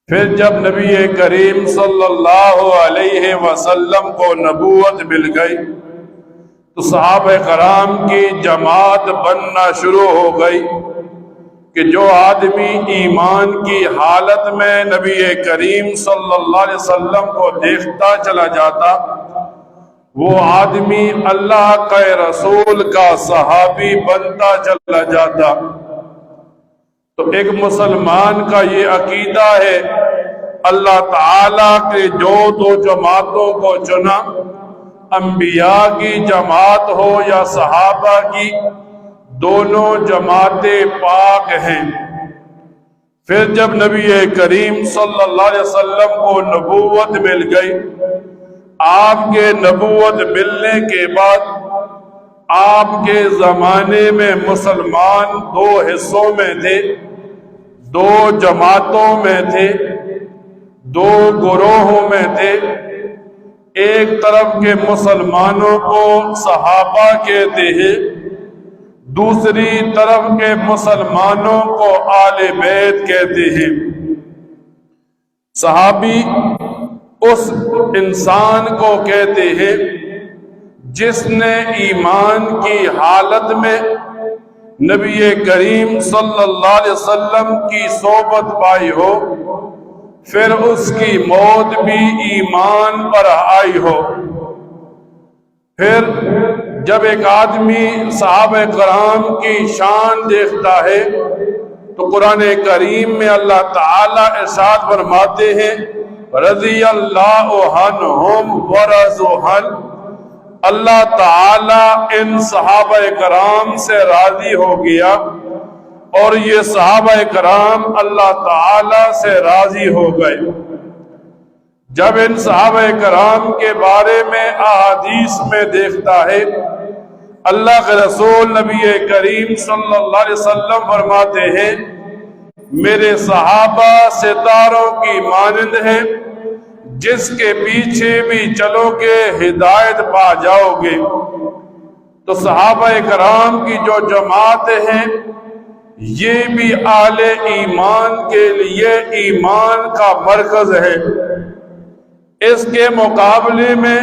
پھر جب نبی کریم صلی اللہ علیہ وسلم کو نبوت مل گئی تو صحابہ کرام کی جماعت بننا شروع ہو گئی کہ جو آدمی ایمان کی حالت میں نبی کریم صلی اللہ علیہ وسلم کو دیکھتا چلا جاتا وہ آدمی اللہ کے رسول کا صحابی بنتا چلا جاتا۔ تو ایک مسلمان کا یہ عقیدہ ہے، اللہ تعالیٰ کے جو دو جماعتوں کو چنا، انبیاء کی جماعت ہو یا صحابہ کی، دونوں جماعتیں پاک ہیں۔ پھر جب نبی کریم صلی اللہ علیہ وسلم کو نبوت مل گئی، آپ کے نبوت ملنے کے بعد آپ کے زمانے میں مسلمان دو حصوں میں تھے، دو جماعتوں میں تھے، دو گروہوں میں تھے۔ ایک طرف کے مسلمانوں کو صحابہ کہتے ہیں، دوسری طرف کے مسلمانوں کو آل بیت کہتے ہیں۔ صحابی اس انسان کو کہتے ہیں جس نے ایمان کی حالت میں نبی کریم صلی اللہ علیہ وسلم کی صحبت پائی ہو، پھر اس کی موت بھی ایمان پر آئی ہو۔ پھر جب ایک آدمی صحابہ کرام کی شان دیکھتا ہے تو قرآن کریم میں اللہ تعالیٰ ارشاد فرماتے ہیں رضی اللہ عنہم ورضوا عنہ، اللہ تعالیٰ ان صحابہ کرام سے راضی ہو گیا اور یہ صحابہ کرام اللہ تعالیٰ سے راضی ہو گئے۔ جب ان صحابہ کرام کے بارے میں احادیث میں دیکھتا ہے، اللہ کے رسول نبی کریم صلی اللہ علیہ وسلم فرماتے ہیں میرے صحابہ ستاروں کی مانند ہیں، جس کے پیچھے بھی چلو گے ہدایت پا جاؤ گے۔ تو صحابہ کرام کی جو جماعت ہیں یہ بھی اہل ایمان کے لیے ایمان کا مرکز ہے۔ اس کے مقابلے میں